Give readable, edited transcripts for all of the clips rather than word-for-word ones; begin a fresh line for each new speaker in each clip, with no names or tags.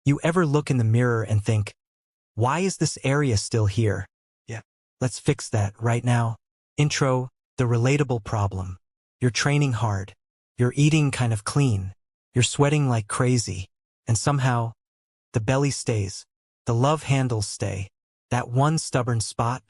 You ever look in the mirror and think, why is this area still here? Yeah. Let's fix that right now. Intro, the relatable problem. You're training hard. You're eating kind of clean. You're sweating like crazy. And somehow, the belly stays. The love handles stay. That one stubborn spot,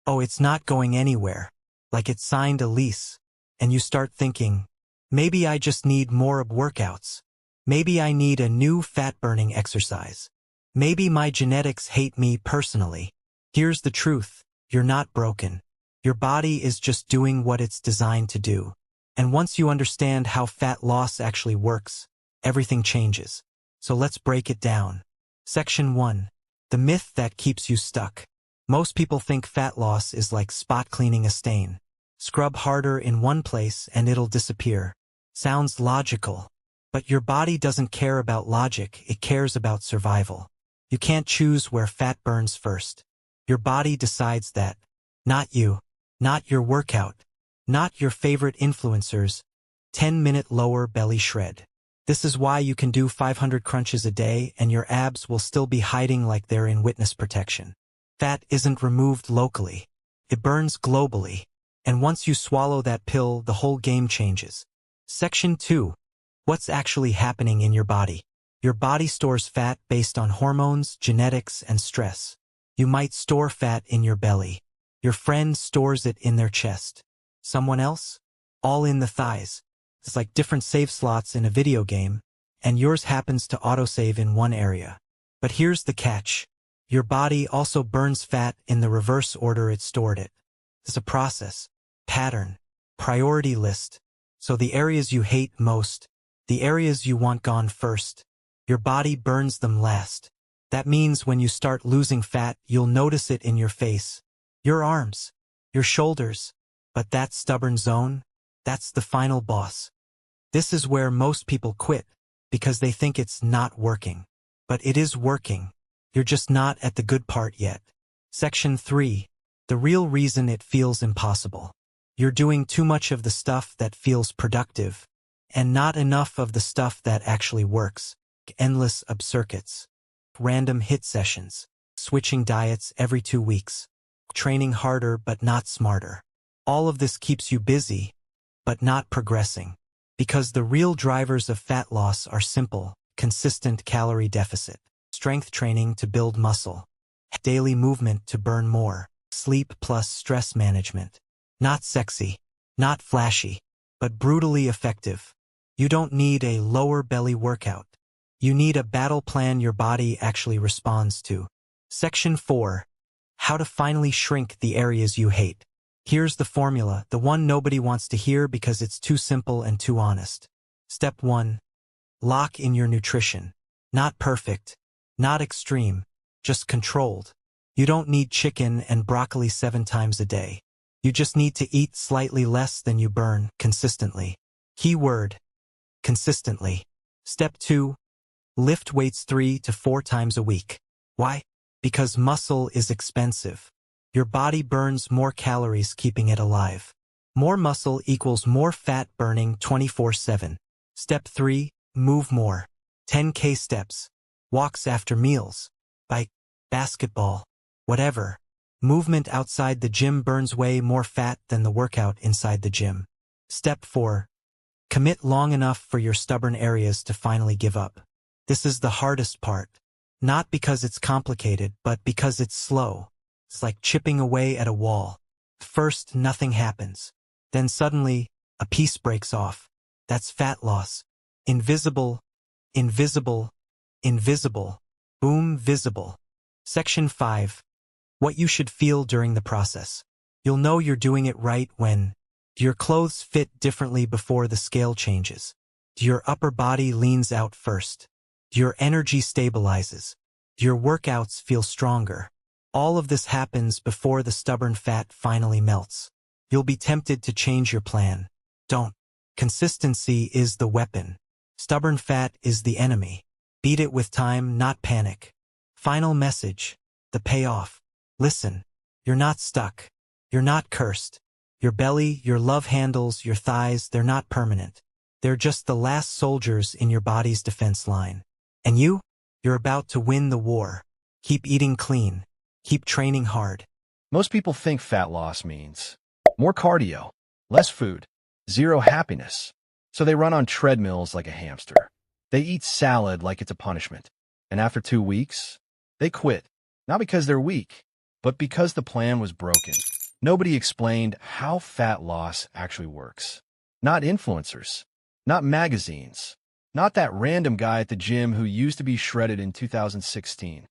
oh, it's not going anywhere. Like it signed a lease. And you start thinking, maybe I just need more workouts. Maybe I need a new fat-burning exercise. Maybe my genetics hate me personally. Here's the truth. You're not broken. Your body is just doing what it's designed to do. And once you understand how fat loss actually works, everything changes. So let's break it down. Section 1. The myth that keeps you stuck. Most people think fat loss is like spot cleaning a stain. Scrub harder in one place and it'll disappear. Sounds logical. But your body doesn't care about logic, it cares about survival. You can't choose where fat burns first. Your body decides that. Not you. Not your workout. Not your favorite influencers. 10-minute lower belly shred. This is why you can do 500 crunches a day and your abs will still be hiding like they're in witness protection. Fat isn't removed locally. It burns globally. And once you swallow that pill, the whole game changes. Section 2. What's actually happening in your body? Your body stores fat based on hormones, genetics, and stress. You might store fat in your belly. Your friend stores it in their chest. Someone else? All in the thighs. It's like different save slots in a video game, and yours happens to autosave in one area. But here's the catch. Your body also burns fat in the reverse order it stored it. It's a process, pattern, priority list. So the areas you hate most, the areas you want gone first, your body burns them last. That means when you start losing fat, you'll notice it in your face, your arms, your shoulders. But that stubborn zone, that's the final boss. This is where most people quit, because they think it's not working. But it is working. You're just not at the good part yet. Section 3. The real reason it feels impossible. You're doing too much of the stuff that feels productive, and not enough of the stuff that actually works. Endless circuits. Random hit sessions. Switching diets every 2 weeks. Training harder but not smarter. All of this keeps you busy, but not progressing. Because the real drivers of fat loss are simple, consistent calorie deficit, strength training to build muscle, daily movement to burn more, sleep plus stress management. Not sexy, not flashy, but brutally effective. You don't need a lower belly workout. You need a battle plan your body actually responds to. Section 4. How to finally shrink the areas you hate. Here's the formula, the one nobody wants to hear because it's too simple and too honest. Step 1. Lock in your nutrition. Not perfect, not extreme, just controlled. You don't need chicken and broccoli 7 times a day. You just need to eat slightly less than you burn consistently. Keyword: consistently. Step 2. Lift weights 3 to 4 times a week. Why? Because muscle is expensive. Your body burns more calories keeping it alive. More muscle equals more fat burning 24/7. Step 3. Move more. 10K steps. Walks after meals. Bike. Basketball. Whatever. Movement outside the gym burns way more fat than the workout inside the gym. Step 4. Commit long enough for your stubborn areas to finally give up. This is the hardest part. Not because it's complicated, but because it's slow. It's like chipping away at a wall. First, nothing happens. Then suddenly, a piece breaks off. That's fat loss. Invisible, invisible, invisible. Boom, visible. Section 5. What you should feel during the process. You'll know you're doing it right when your clothes fit differently before the scale changes. Your upper body leans out first. Your energy stabilizes. Your workouts feel stronger. All of this happens before the stubborn fat finally melts. You'll be tempted to change your plan. Don't. Consistency is the weapon. Stubborn fat is the enemy. Beat it with time, not panic. Final message. The payoff. Listen. You're not stuck. You're not cursed. Your belly, your love handles, your thighs, they're not permanent. They're just the last soldiers in your body's defense line. And you? You're about to win the war. Keep eating clean. Keep training hard.
Most people think fat loss means more cardio, less food, zero happiness. So they run on treadmills like a hamster. They eat salad like it's a punishment. And after 2 weeks, they quit. Not because they're weak, but because the plan was broken. Nobody explained how fat loss actually works. Not influencers, not magazines, not that random guy at the gym who used to be shredded in 2016.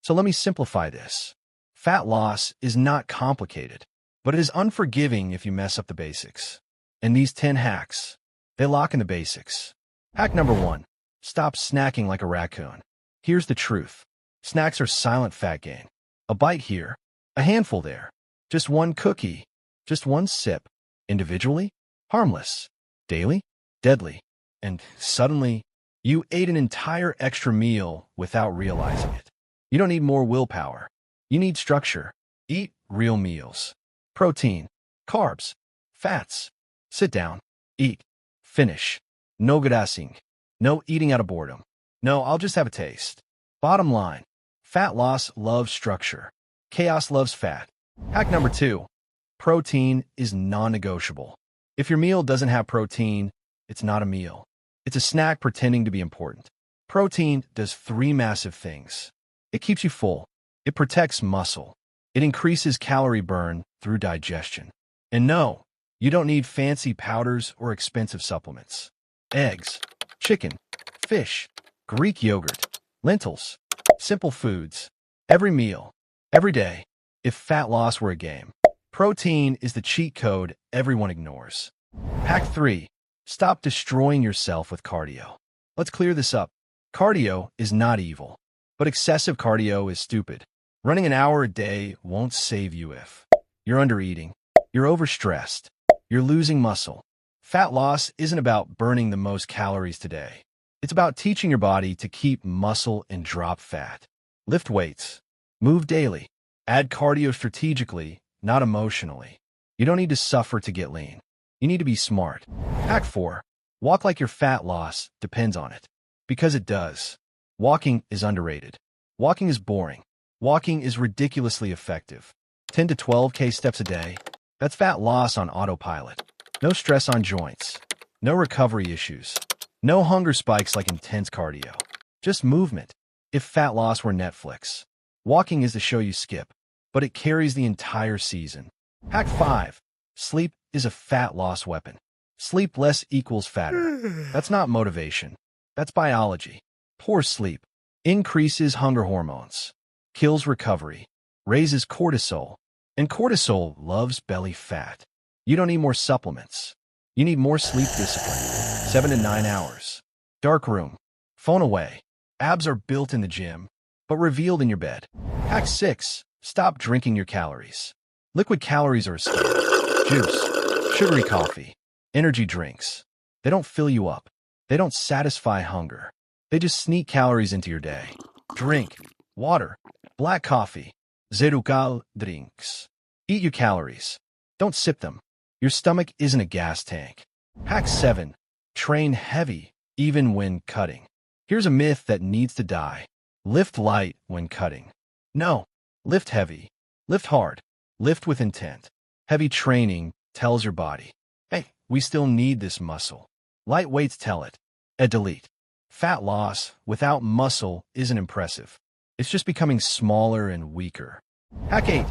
So let me simplify this. Fat loss is not complicated, but it is unforgiving if you mess up the basics. And these 10 hacks, they lock in the basics. Hack number 1, stop snacking like a raccoon. Here's the truth. Snacks are silent fat gain. A bite here, a handful there. Just one cookie, just one sip. Individually, harmless. Daily, deadly. And suddenly, you ate an entire extra meal without realizing it. You don't need more willpower. You need structure. Eat real meals. Protein, carbs, fats. Sit down, eat, finish. No grassing. No eating out of boredom. No, I'll just have a taste. Bottom line, fat loss loves structure. Chaos loves fat. Hack number 2, protein is non-negotiable. If your meal doesn't have protein, it's not a meal. It's a snack pretending to be important. Protein does 3 massive things. It keeps you full. It protects muscle. It increases calorie burn through digestion. And no, you don't need fancy powders or expensive supplements. Eggs, chicken, fish, Greek yogurt, lentils, simple foods. Every meal, every day. If fat loss were a game, protein is the cheat code everyone ignores. Hack 3, stop destroying yourself with cardio. Let's clear this up. Cardio is not evil, but excessive cardio is stupid. Running an hour a day won't save you if you're undereating, you're overstressed, you're losing muscle. Fat loss isn't about burning the most calories today. It's about teaching your body to keep muscle and drop fat. Lift weights, move daily, add cardio strategically, not emotionally. You don't need to suffer to get lean. You need to be smart. Hack 4, walk like your fat loss depends on it. Because it does. Walking is underrated. Walking is boring. Walking is ridiculously effective. 10 to 12K steps a day. That's fat loss on autopilot. No stress on joints. No recovery issues. No hunger spikes like intense cardio. Just movement. If fat loss were Netflix, walking is the show you skip, but it carries the entire season. Hack 5. Sleep is a fat loss weapon. Sleep less equals fatter. That's not motivation. That's biology. Poor sleep increases hunger hormones, kills recovery, raises cortisol, and cortisol loves belly fat. You don't need more supplements. You need more sleep discipline. 7 to 9 hours. Dark room. Phone away. Abs are built in the gym, but revealed in your bed. Hack 6. Stop drinking your calories. Liquid calories are a scam. Juice, sugary coffee, energy drinks. They don't fill you up. They don't satisfy hunger. They just sneak calories into your day. Drink water, black coffee, zero cal drinks. Eat your calories. Don't sip them. Your stomach isn't a gas tank. Hack 7. Train heavy, even when cutting. Here's a myth that needs to die. Lift light when cutting. No. Lift heavy. Lift hard. Lift with intent. Heavy training tells your body, hey, we still need this muscle. Light weights tell it. Delete. Fat loss without muscle isn't impressive. It's just becoming smaller and weaker. Hack 8.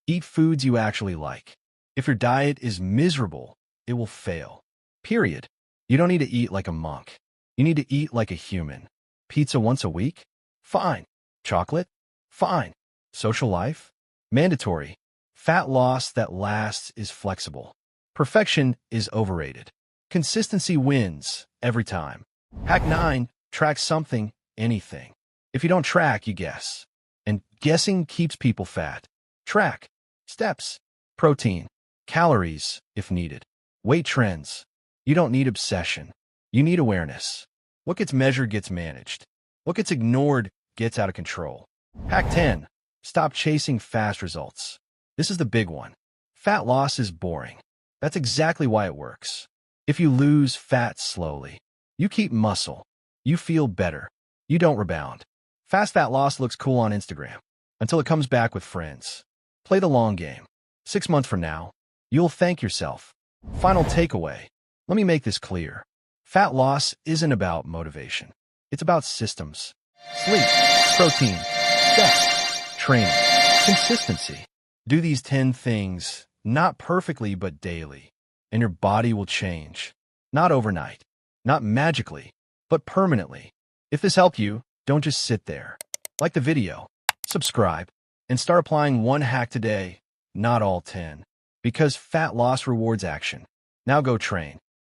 Eat foods you actually like. If your diet is miserable, it will fail. Period. You don't need to eat like a monk. You need to eat like a human. Pizza once a week? Fine. Chocolate? Fine. Social life? Mandatory. Fat loss that lasts is flexible. Perfection is overrated. Consistency wins every time. Hack 9. Track something, anything. If you don't track, you guess. And guessing keeps people fat. Track. Steps. Protein. Calories, if needed. Weight trends. You don't need obsession. You need awareness. What gets measured gets managed. What gets ignored gets out of control. Hack 10. Stop chasing fast results. This is the big one. Fat loss is boring. That's exactly why it works. If you lose fat slowly, you keep muscle. You feel better. You don't rebound. Fast fat loss looks cool on Instagram until it comes back with friends. Play the long game. 6 months from now, you'll thank yourself. Final takeaway. Let me make this clear. Fat loss isn't about motivation. It's about systems. Sleep, protein, steps, training, consistency. Do these 10 things, not perfectly but daily, and your body will change. Not overnight, not magically, but permanently. If this helped you, don't just sit there. Like the video, subscribe, and start applying one hack today, not all 10. Because fat loss rewards action. Now go train.